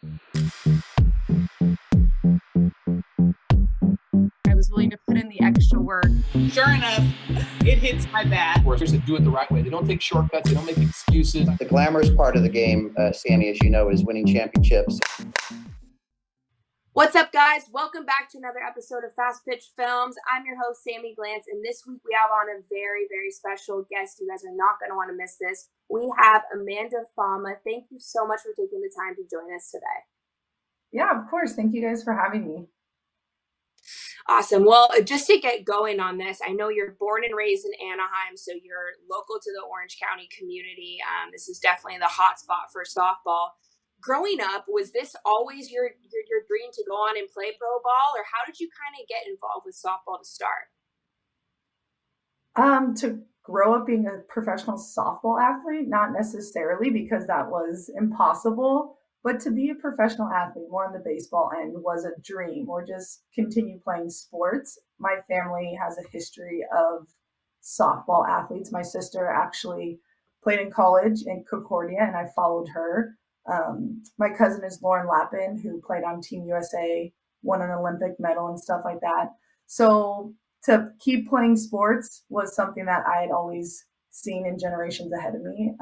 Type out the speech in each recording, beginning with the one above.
I was willing to put in the extra work. Sure enough, it hits my bat. Workers that do it the right way. They don't take shortcuts. They don't make excuses. The glamorous part of the game, Sammy, as you know, is winning championships. What's up, guys? Welcome back to another episode of Fast Pitch Films. I'm your host, Sammy Glantz, and this week we have on a very, very special guest. You guys are not going to want to miss this. We have Amana Fama. Thank you so much for taking the time to join us today. Yeah, of course. Thank you guys for having me. Awesome. Well, just to get going on this, I know you're born and raised in Anaheim, so you're local to the Orange County community. This is definitely the hot spot for softball. Growing up, was this always your dream to go on and play pro ball, or how did you kind of get involved with softball to start? To grow up being a professional softball athlete, not necessarily, because that was impossible, but to be a professional athlete, more on the baseball end, was a dream, or just continue playing sports. My family has a history of softball athletes. My sister actually played in college in Concordia, and I followed her. My cousin is Lauren Lappin, who played on Team USA, won an Olympic medal and stuff like that. So to keep playing sports was something that I had always seen in generations ahead of me.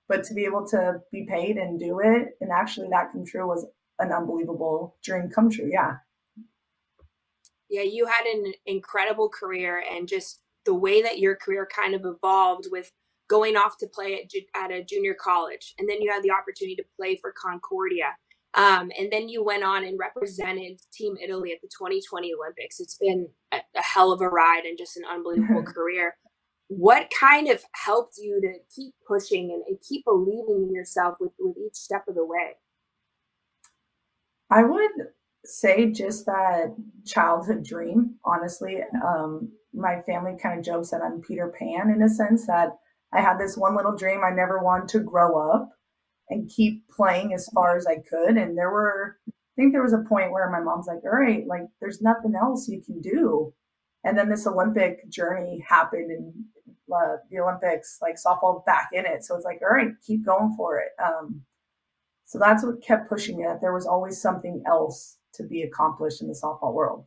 But to be able to be paid and do it, and actually that come true, was an unbelievable dream come true. Yeah. Yeah, you had an incredible career, and just the way that your career kind of evolved with going off to play at a junior college. And then you had the opportunity to play for Concordia. And then you went on and represented Team Italy at the 2020 Olympics. It's been a hell of a ride and just an unbelievable career. What kind of helped you to keep pushing and keep believing in yourself with each step of the way? I would say just that childhood dream, honestly. My family kind of jokes that I'm Peter Pan, in a sense that I had this one little dream. I never wanted to grow up and keep playing as far as I could. And I think there was a point where my mom's like, all right, like there's nothing else you can do. And then this Olympic journey happened, and the Olympics, like softball back in it. So it's like, all right, keep going for it. So that's what kept pushing it. There was always something else to be accomplished in the softball world.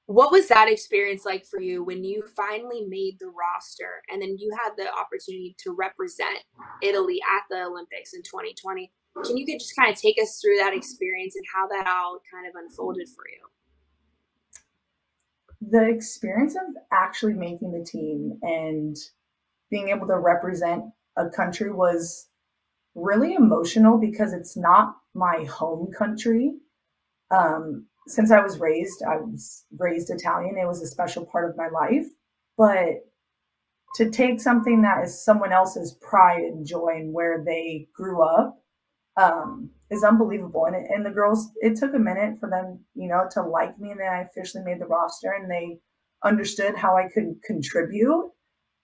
What was that experience like for you when you finally made the roster and then you had the opportunity to represent Italy at the Olympics in 2020? Can you just kind of take us through that experience and how that all kind of unfolded for you? The experience of actually making the team and being able to represent a country was really emotional, because it's not my home country. Since I was raised Italian. It was a special part of my life. But to take something that is someone else's pride and joy and where they grew up is unbelievable. And the girls, it took a minute for them, to like me. And then I officially made the roster, and they understood how I could contribute.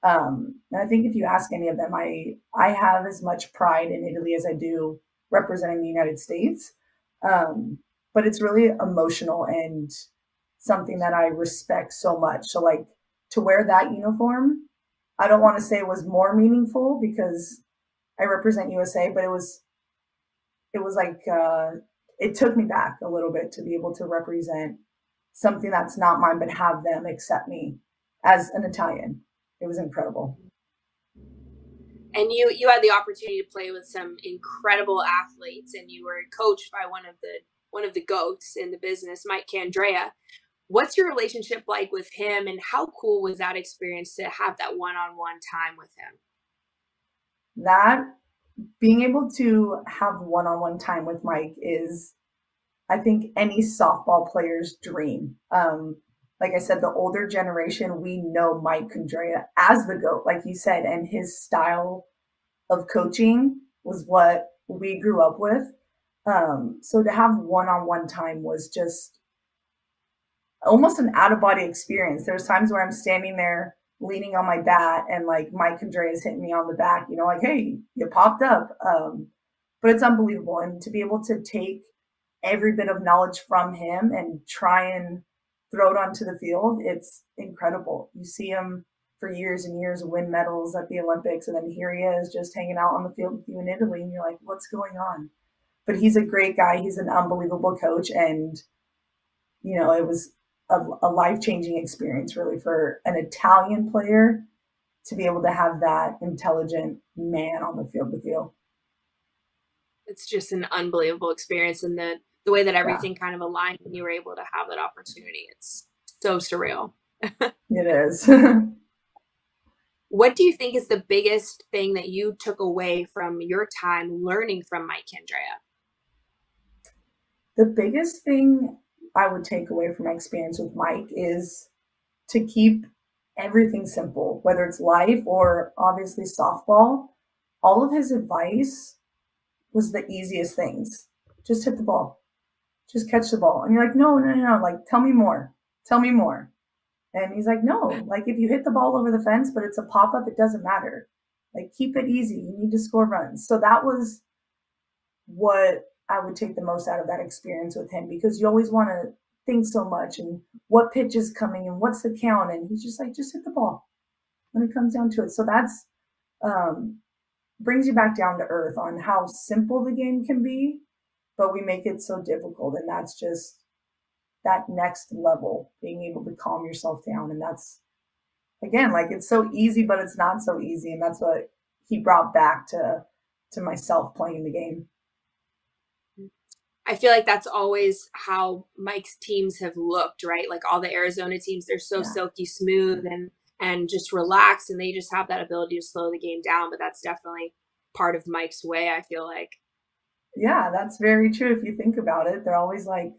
And I think if you ask any of them, I have as much pride in Italy as I do representing the United States. But it's really emotional and something that I respect so much. So like, to wear that uniform, I don't want to say it was more meaningful because I represent USA, but it was like, it took me back a little bit to be able to represent something that's not mine, but have them accept me as an Italian. It was incredible. And you had the opportunity to play with some incredible athletes, and you were coached by one of the GOATs in the business, Mike Candrea. What's your relationship like with him, and how cool was that experience to have that one-on-one time with him? That being able to have one-on-one time with Mike is, I think, any softball player's dream. Like I said, the older generation, we know Mike Candrea as the GOAT, like you said, and his style of coaching was what we grew up with. So to have one-on-one time was just almost an out-of-body experience. There's times where I'm standing there leaning on my bat, and like Mike Candrea is hitting me on the back, like, hey, you popped up. But it's unbelievable. And to be able to take every bit of knowledge from him and try and throw it onto the field, it's incredible. You see him for years and years, win medals at the Olympics, and then here he is just hanging out on the field with you in Italy, and you're like, what's going on? But he's a great guy. He's an unbelievable coach, and it was a life-changing experience really for an Italian player to be able to have that intelligent man on the field with you. It's just an unbelievable experience, and the way that everything kind of aligned when you were able to have that opportunity. It's so surreal. It is. What do you think is the biggest thing that you took away from your time learning from Mike Candrea? The biggest thing I would take away from my experience with Mike is to keep everything simple, whether it's life or obviously softball. All of his advice was the easiest things. Just hit the ball. Just catch the ball. And you're like, no. Like, tell me more. Tell me more. And he's like, no, like if you hit the ball over the fence, but it's a pop-up, it doesn't matter. Like, keep it easy. You need to score runs. So that was what I would take the most out of that experience with him, because you always want to think so much and what pitch is coming and what's the count. And he's just like, just hit the ball when it comes down to it. So that's brings you back down to earth on how simple the game can be, but we make it so difficult. And that's just that next level, being able to calm yourself down. And that's, again, like, it's so easy, but it's not so easy. And that's what he brought back to myself playing the game. I feel like that's always how Mike's teams have looked, right? Like all the Arizona teams, they're so silky smooth and just relaxed, and they just have that ability to slow the game down. But that's definitely part of Mike's way, I feel like. Yeah, that's very true. If you think about it, they're always like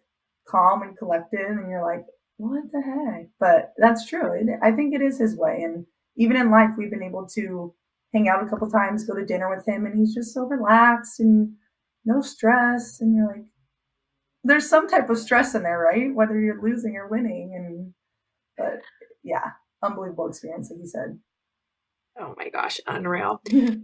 calm and collected, and you're like, what the heck? But that's true. I think it is his way. And even in life, we've been able to hang out a couple times, go to dinner with him, and he's just so relaxed and no stress. And you're like, there's some type of stress in there, right? Whether you're losing or winning. But yeah, unbelievable experience, like you said. Oh my gosh, unreal.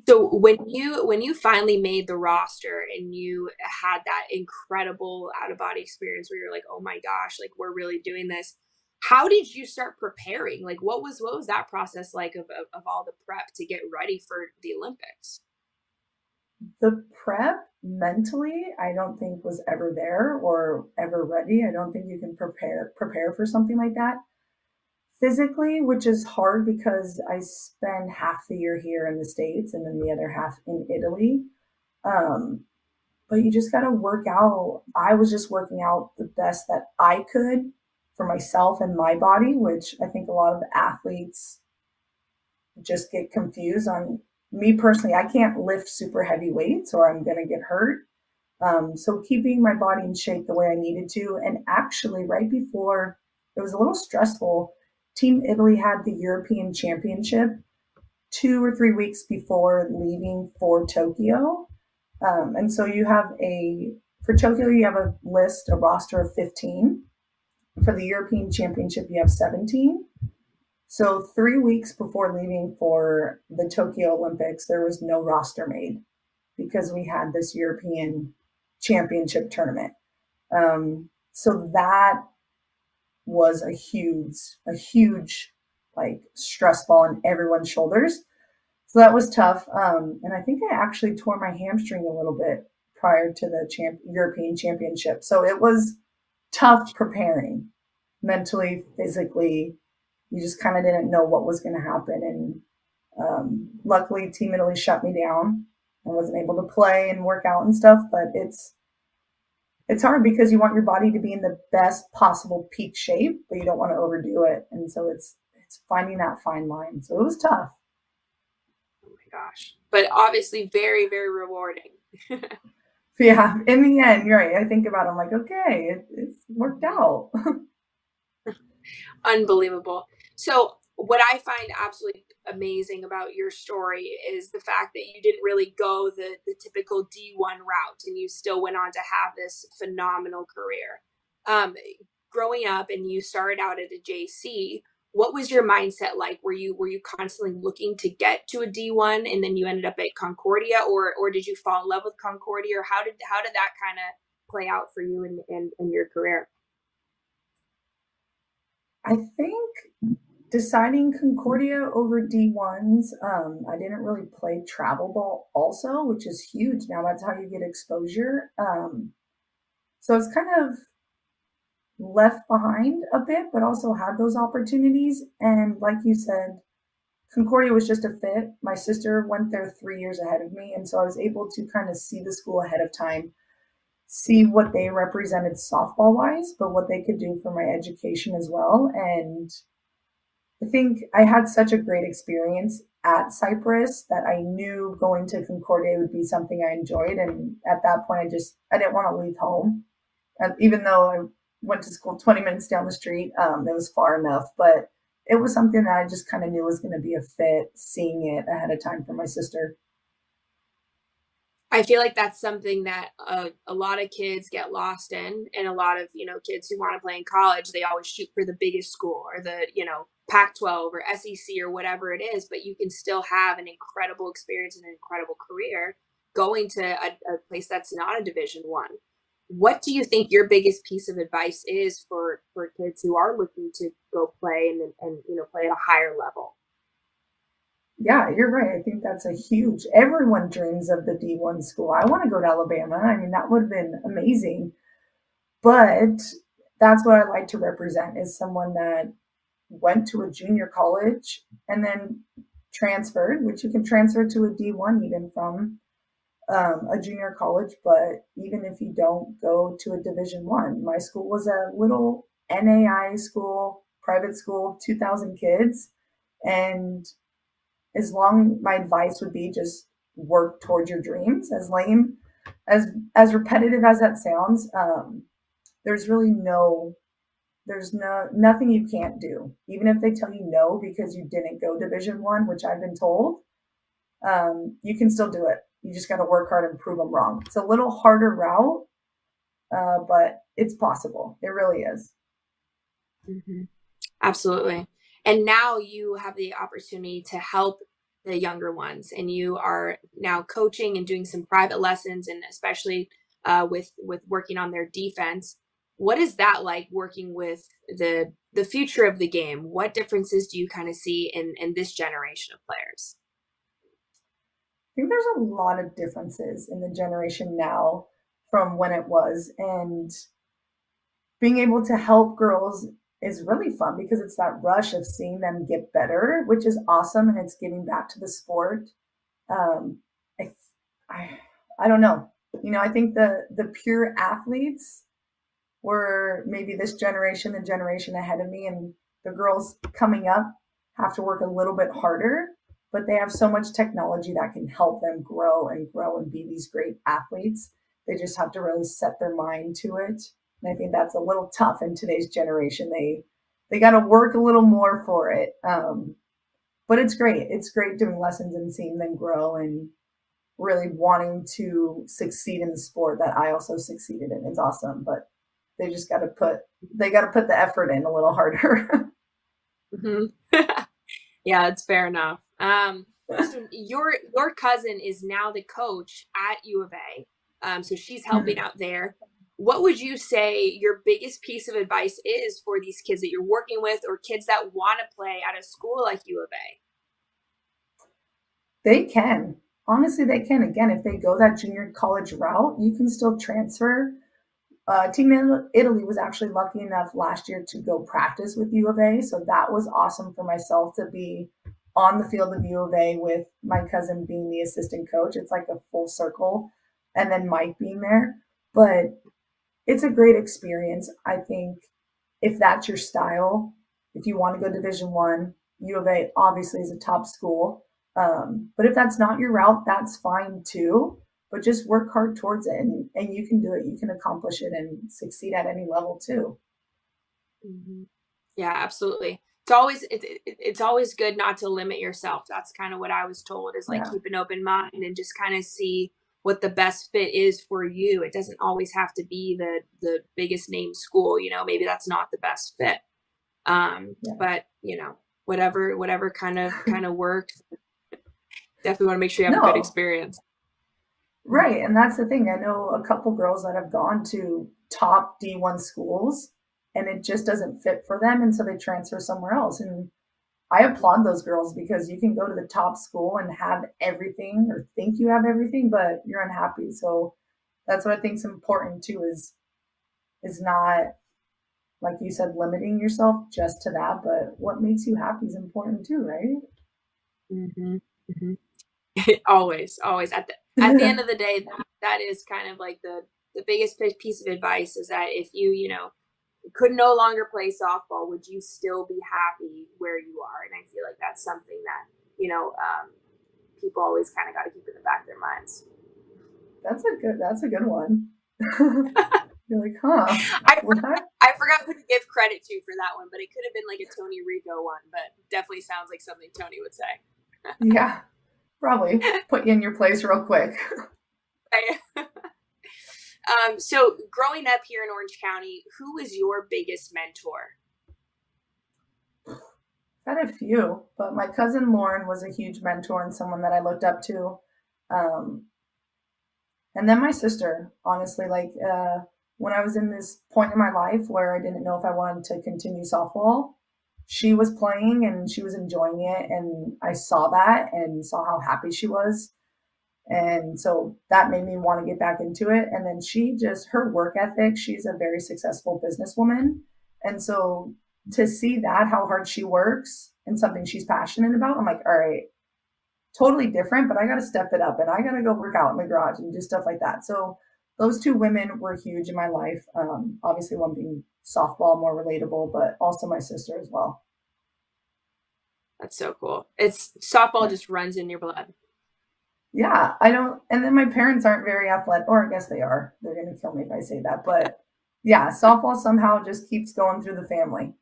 So when you finally made the roster and you had that incredible out-of-body experience where you're like, oh my gosh, like we're really doing this, how did you start preparing? Like what was that process like of all the prep to get ready for the Olympics? The prep mentally, I don't think was ever there or ever ready. I don't think you can prepare for something like that. Physically, which is hard because I spend half the year here in the States and then the other half in Italy. But you just got to work out. I was just working out the best that I could for myself and my body, which I think a lot of athletes just get confused on. Me personally, I can't lift super heavy weights or I'm going to get hurt. So keeping my body in shape the way I needed to. And actually, right before, it was a little stressful. Team Italy had the European Championship 2 or 3 weeks before leaving for Tokyo. And so for Tokyo, you have a roster of 15. For the European Championship, you have 17. So 3 weeks before leaving for the Tokyo Olympics, there was no roster made because we had this European Championship tournament. So that was a huge like stress ball on everyone's shoulders. So that was tough. And I think I actually tore my hamstring a little bit prior to the European Championship. So it was tough preparing mentally, physically. You just kind of didn't know what was going to happen. And luckily, Team Italy shut me down and wasn't able to play and work out and stuff. But it's hard because you want your body to be in the best possible peak shape, but you don't want to overdo it. And so it's finding that fine line. So it was tough. Oh my gosh. But obviously very, very rewarding. Yeah. In the end, you're right. I think about it, I'm like, okay, it's worked out. Unbelievable. So what I find absolutely amazing about your story is the fact that you didn't really go the typical D1 route, and you still went on to have this phenomenal career. Growing up, and you started out at a JC, what was your mindset like? Were you constantly looking to get to a D1 and then you ended up at Concordia, or did you fall in love with Concordia, or how did that kind of play out for you in your career? I think deciding Concordia over D1s, I didn't really play travel ball also, which is huge. Now that's how you get exposure. So it's kind of left behind a bit, but also had those opportunities. And like you said, Concordia was just a fit. My sister went there 3 years ahead of me. And so I was able to kind of see the school ahead of time, see what they represented softball wise, but what they could do for my education as well. And I think I had such a great experience at Cyprus that I knew going to Concordia would be something I enjoyed. And at that point, I didn't want to leave home. And even though I went to school 20 minutes down the street, it was far enough, but it was something that I just kind of knew was going to be a fit, seeing it ahead of time for my sister. I feel like that's something that a lot of kids get lost in, and a lot of, kids who want to play in college, they always shoot for the biggest school or the, Pac-12 or SEC or whatever it is, but you can still have an incredible experience and an incredible career going to a place that's not a Division I. What do you think your biggest piece of advice is for kids who are looking to go play and play at a higher level? Yeah, you're right. I think that's everyone dreams of the D1 school. I want to go to Alabama. I mean, that would have been amazing. But that's what I like to represent, is someone that went to a junior college and then transferred, which you can transfer to a D1 even from a junior college. But even if you don't go to a Division I, my school was a little NAI school, private school, 2,000 kids. And my advice would be just work towards your dreams. As lame, as repetitive as that sounds, there's nothing you can't do. Even if they tell you no because you didn't go Division I, which I've been told, you can still do it. You just got to work hard and prove them wrong. It's a little harder route, but it's possible. It really is. Mm-hmm. Absolutely. And now you have the opportunity to help the younger ones, and you are now coaching and doing some private lessons, and especially with working on their defense. What is that like, working with the future of the game? What differences do you kind of see in this generation of players? I think there's a lot of differences in the generation now from when it was, and being able to help girls is really fun because it's that rush of seeing them get better, which is awesome, and it's giving back to the sport. I don't know. I think the pure athletes were maybe this generation, the generation ahead of me, and the girls coming up have to work a little bit harder, but they have so much technology that can help them grow and be these great athletes. They just have to really set their mind to it. And I think that's a little tough in today's generation. They got to work a little more for it. But it's great. It's great doing lessons and seeing them grow and really wanting to succeed in the sport that I also succeeded in. It's awesome, but they just got to put the effort in a little harder. Mm-hmm. Yeah, it's fair enough. So your cousin is now the coach at U of A. So she's helping out there. What would you say your biggest piece of advice is for these kids that you're working with, or kids that want to play at a school like U of A? They can. Honestly, they can. Again, if they go that junior college route, you can still transfer. Team Italy was actually lucky enough last year to go practice with U of A. So that was awesome for myself to be on the field of U of A with my cousin being the assistant coach. It's like a full circle. And then Mike being there. But it's a great experience. I think if that's your style, if you want to go Division I, U of A obviously is a top school. But if that's not your route, that's fine too. But just work hard towards it, and you can do it. You can accomplish it and succeed at any level too. Mm-hmm. Yeah, absolutely. It's always good not to limit yourself. That's kind of what I was told, is like, keep an open mind and just kind of see what the best fit is for you. It doesn't always have to be the biggest name school, maybe that's not the best fit. But whatever kind of works. Definitely want to make sure you have a good experience. Right. And that's the thing. I know a couple girls that have gone to top D1 schools and it just doesn't fit for them. And so they transfer somewhere else. And I applaud those girls because you can go to the top school and have everything or think you have everything, but you're unhappy. So that's what I think is important too, is not, like you said, limiting yourself just to that, but what makes you happy is important too, right? Mm-hmm. Mm-hmm. Always at the end of the day, that is kind of like the biggest piece of advice is that if you know, could no longer play softball, would you still be happy where you are? And I feel like that's something that, you know, people always kind of got to keep in the back of their minds. That's a good one. You're like, huh? I forgot who to give credit to for that one, but it could have been like a Tony Rico one, but definitely sounds like something Tony would say. Yeah, probably put you in your place real quick. So growing up here in Orange County, who was your biggest mentor? I've had a few, but my cousin Lauren was a huge mentor and someone that I looked up to. And then my sister, honestly, like when I was in this point in my life where I didn't know if I wanted to continue softball, she was playing and she was enjoying it. And I saw that and saw how happy she was. And so that made me want to get back into it. And then her work ethic, she's a very successful businesswoman. And so to see that, how hard she works and something she's passionate about, I'm like, all right, totally different, but I got to step it up and I got to go work out in the garage and do stuff like that. So those two women were huge in my life. Obviously one being softball, more relatable, but also my sister as well. That's so cool. Softball just runs in your blood. Yeah, and then my parents aren't very athletic, or I guess they are. They're going to kill me if I say that. But yeah, softball somehow just keeps going through the family.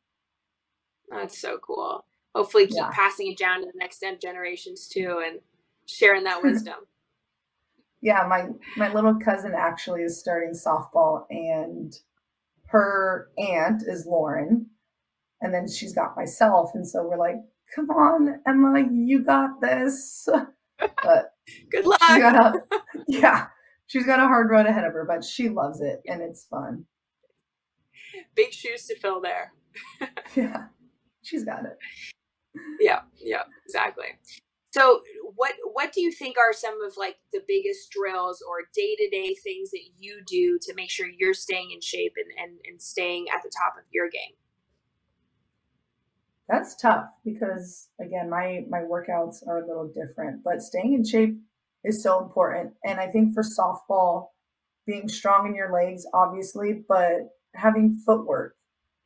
That's so cool. Hopefully keep passing it down to the next generations too and sharing that wisdom. Yeah, my little cousin actually is starting softball and her aunt is Lauren. And then she's got myself. And so we're like, come on, Emma, you got this. But good luck. She's got a hard road ahead of her, but she loves it and it's fun. Big shoes to fill there. Yeah, she's got it. Yeah, exactly. So what do you think are some of like the biggest drills or day-to-day things that you do to make sure you're staying in shape and staying at the top of your game? That's tough because, again, my workouts are a little different, but staying in shape is so important. And I think for softball, being strong in your legs, obviously, but having footwork,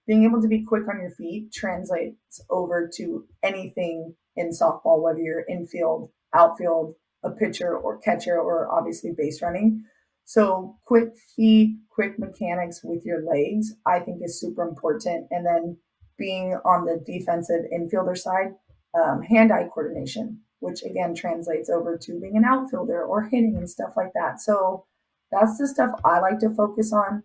being able to be quick on your feet translates over to anything in softball, whether you're infield, outfield, a pitcher or catcher, or obviously base running. So quick feet, quick mechanics with your legs, I think is super important. And then being on the defensive infielder side, hand-eye coordination, which again translates over to being an outfielder or hitting and stuff like that. So that's the stuff I like to focus on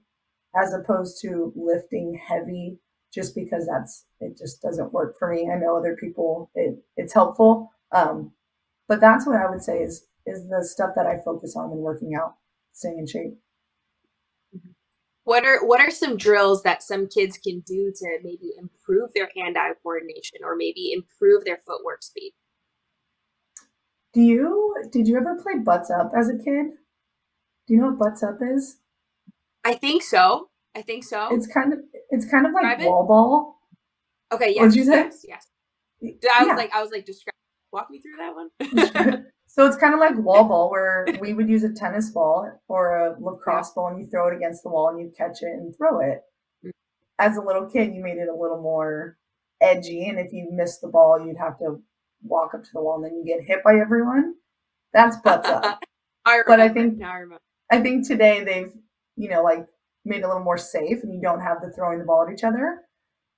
as opposed to lifting heavy just because it just doesn't work for me. I know other people, it's helpful. But that's what I would say is the stuff that I focus on when working out, staying in shape. What are some drills that some kids can do to maybe improve their hand-eye coordination or maybe improve their footwork speed? Did you ever play butts up as a kid? Do you know what butts up is? I think so. It's kind of like wall ball. Okay, yes. What'd you say? Yes. I was like, walk me through that one. So it's kind of like wall ball where we would use a tennis ball or a lacrosse ball and you throw it against the wall and you catch it and throw it. As a little kid, you made it a little more edgy. And if you missed the ball, you'd have to walk up to the wall and then you get hit by everyone. That's butts up. I think today they've, made it a little more safe and you don't have the throwing the ball at each other.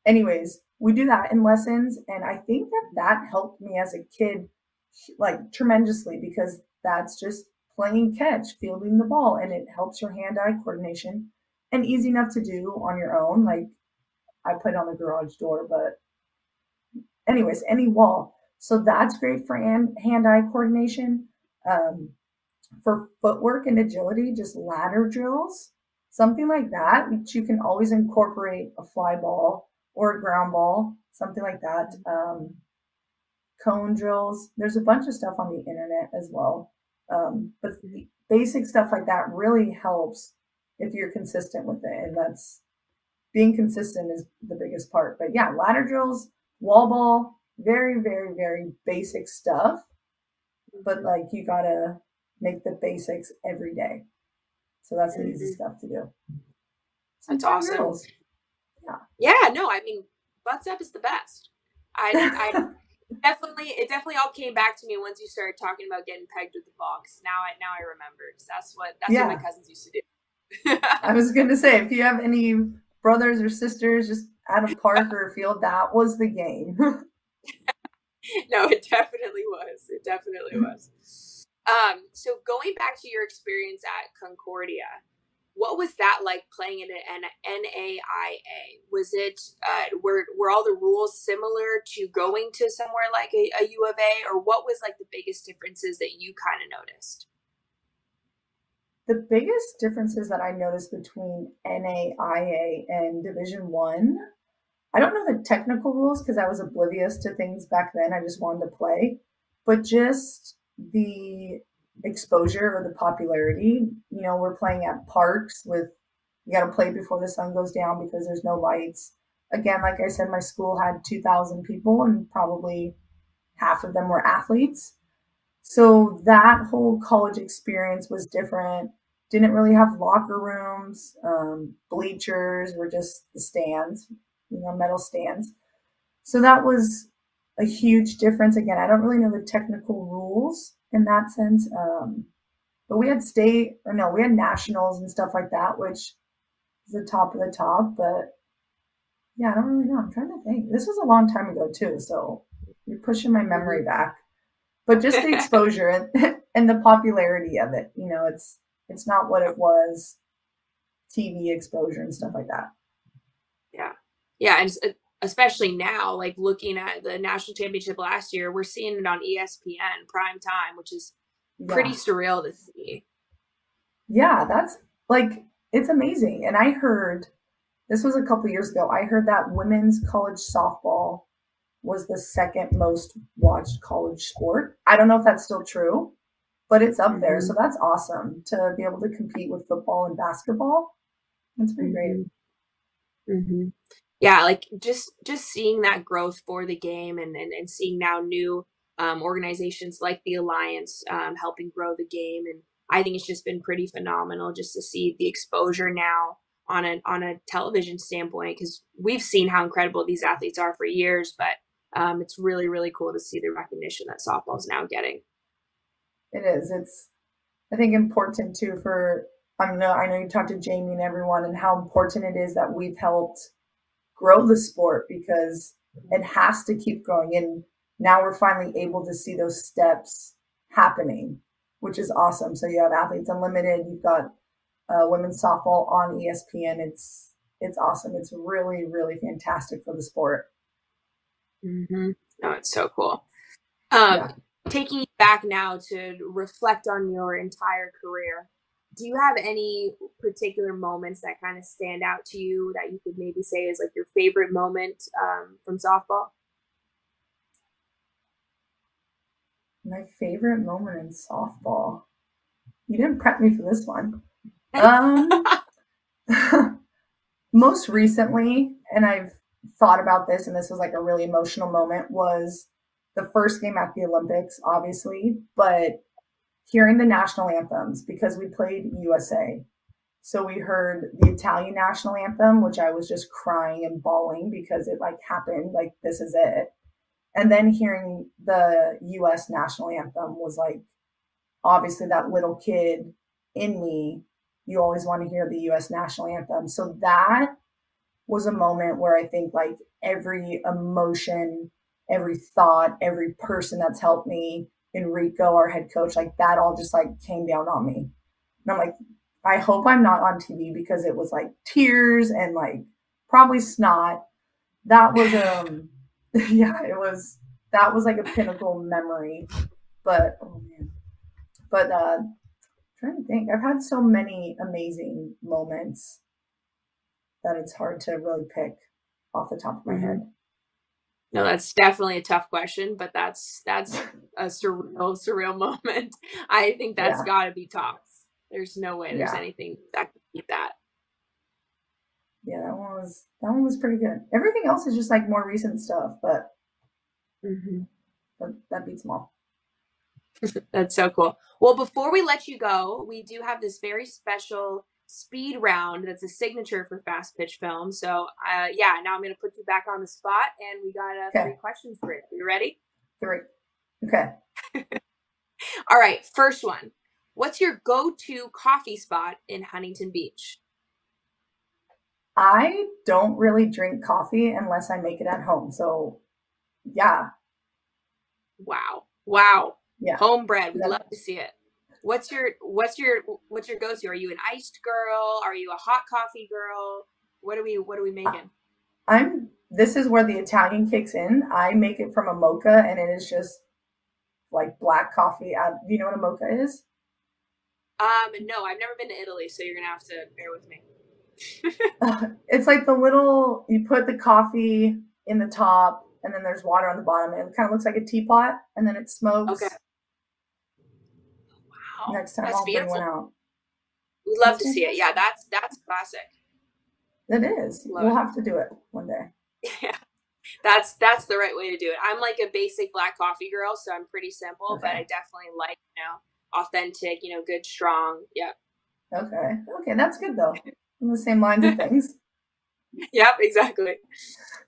Anyways, we do that in lessons. And I think that helped me as a kid, like tremendously, because that's just playing catch, fielding the ball, and it helps your hand-eye coordination and easy enough to do on your own. Like I put it on the garage door, but anyways, any wall. So that's great for hand-eye coordination. For footwork and agility, just ladder drills, something like that, which you can always incorporate a fly ball or a ground ball, something like that. cone drills. There's a bunch of stuff on the internet as well. But the basic stuff like that really helps if you're consistent with it. And that's being consistent is the biggest part. But yeah, ladder drills, wall ball, very, very, very basic stuff. But like you gotta make the basics every day. So that's the easy stuff to do. That's awesome. Drills. Yeah, no, I mean, butts up is the best. I it definitely all came back to me once you started talking about getting pegged with the ball. Cause now I remember. Cause that's what my cousins used to do. I was gonna say, if you have any brothers or sisters just at a park or a field, that was the game. No, it definitely was. It definitely was. So going back to your experience at Concordia, what was that like playing in an NAIA? Was it were all the rules similar to going to somewhere like a U of A, or what was like the biggest differences that you kind of noticed? The biggest differences that I noticed between NAIA and Division One, I don't know the technical rules because I was oblivious to things back then. I just wanted to play, but just the exposure or the popularity. You know, we're playing at parks with, you got to play before the sun goes down because there's no lights. Again, like I said, my school had 2,000 people and probably half of them were athletes. So that whole college experience was different. Didn't really have locker rooms. Bleachers were just the stands, you know, metal stands. So that was a huge difference. Again, I don't really know the technical rules in that sense. But we had we had nationals and stuff like that, which is the top of the top. But yeah, I don't really know. I'm trying to think. This was a long time ago too, so you're pushing my memory back. But just the exposure and the popularity of it, you know, it's not what it was, TV exposure and stuff like that. Yeah. Yeah. And especially now, like looking at the national championship last year, we're seeing it on ESPN prime time, which is pretty surreal to see. Yeah, that's like, it's amazing. And I heard, this was a couple years ago, I heard that women's college softball was the second most watched college sport. I don't know if that's still true, but it's up there. So that's awesome to be able to compete with football and basketball. That's pretty great. Mm-hmm. Yeah, like just seeing that growth for the game and seeing now new organizations like the Alliance helping grow the game. And I think it's just been pretty phenomenal just to see the exposure now on a television standpoint, because we've seen how incredible these athletes are for years, but it's really, really cool to see the recognition that softball is now getting. It is. It's, I think, important too for, I know you talked to Jamie and everyone and how important it is that we've helped grow the sport, because it has to keep growing. And now we're finally able to see those steps happening, which is awesome. So you have Athletes Unlimited, you've got women's softball on ESPN. It's awesome. It's really, really fantastic for the sport. Mm-hmm. Oh, it's so cool. Taking you back now to reflect on your entire career, do you have any particular moments that kind of stand out to you that you could maybe say is like your favorite moment from softball? My favorite moment in softball. You didn't prep me for this one. Most recently, and I've thought about this, and this was like a really emotional moment, was the first game at the Olympics, obviously, but hearing the national anthems, because we played USA. So we heard the Italian national anthem, which I was just crying and bawling because it like happened, like this is it. And then hearing the US national anthem was like, obviously that little kid in me, you always want to hear the US national anthem. So that was a moment where I think like every emotion, every thought, every person that's helped me, Enrico, our head coach, like that all just like came down on me. And I'm like, I hope I'm not on TV, because it was like tears and like probably snot. That was, that was like a pinnacle memory. But, oh man. But, trying to think, I've had so many amazing moments that it's hard to really pick off the top of my head. No, that's definitely a tough question, but that's a surreal moment. I think that's Yeah. got to be tops. There's no way there's Yeah. anything that could beat that. Yeah, that one was pretty good. Everything else is just like more recent stuff, but that beats them all. That's so cool. Well, before we let you go, we do have this very special speed round that's a signature for Fast Pitch Film. So, yeah, now I'm going to put you back on the spot, and we got 3 questions for you. You ready? 3. Okay. All right. First one. What's your go-to coffee spot in Huntington Beach? I don't really drink coffee unless I make it at home. So, yeah. Wow. Yeah. Homebred. We'd love to see it. What's your go-to? Are you an iced girl? Are you a hot coffee girl? What are we making? This is where the Italian kicks in. I make it from a mocha, and it is just like black coffee. Do you know what a mocha is? No, I've never been to Italy, so you're gonna have to bear with me. It's like you put the coffee in the top, and then there's water on the bottom, and it kind of looks like a teapot, and then it smokes. Okay. Wow. Next time I'll bring one out. We'd love to see it. Yeah, that's classic. It is. We'll have to do it one day. Yeah. That's the right way to do it. I'm like a basic black coffee girl, so I'm pretty simple, but I definitely like, authentic, good, strong. Yeah. Okay, that's good though. On the same lines of things. Yep, exactly.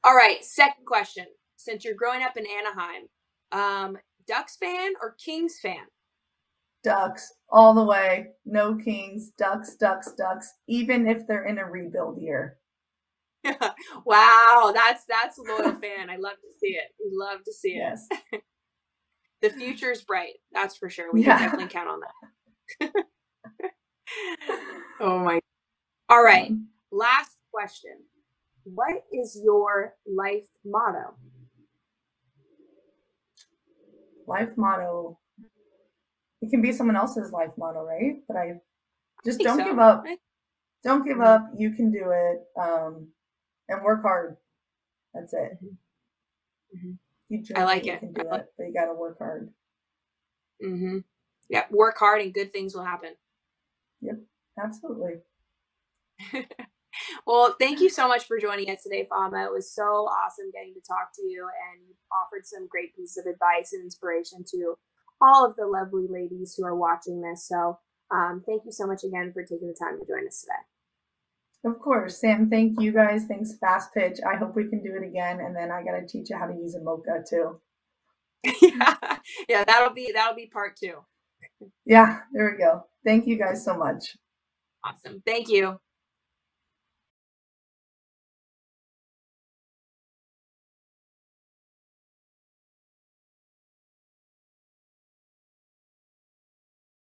All right, second question. Since you're growing up in Anaheim, Ducks fan or Kings fan? Ducks all the way. No Kings. Ducks. Even if they're in a rebuild year. Wow, that's a loyal fan. I love to see it. We love to see it. Yes. The future is bright. That's for sure. We can definitely count on that. Oh my. All right. Last question. What is your life motto? Life motto. It can be someone else's life motto, right? But I just don't give up. Don't give up. You can do it. And work hard. That's it. I like it. You can do it, but you got to work hard. Yeah, work hard and good things will happen. Yep, absolutely. Well, thank you so much for joining us today, Fama. It was so awesome getting to talk to you, and you offered some great pieces of advice and inspiration to all of the lovely ladies who are watching this. So thank you so much again for taking the time to join us today. Of course, Sam. Thank you guys. Thanks, Fast Pitch. I hope we can do it again, and then I got to teach you how to use a mocha too. Yeah, that'll be part 2. Yeah, there we go. Thank you guys so much. Awesome. Thank you.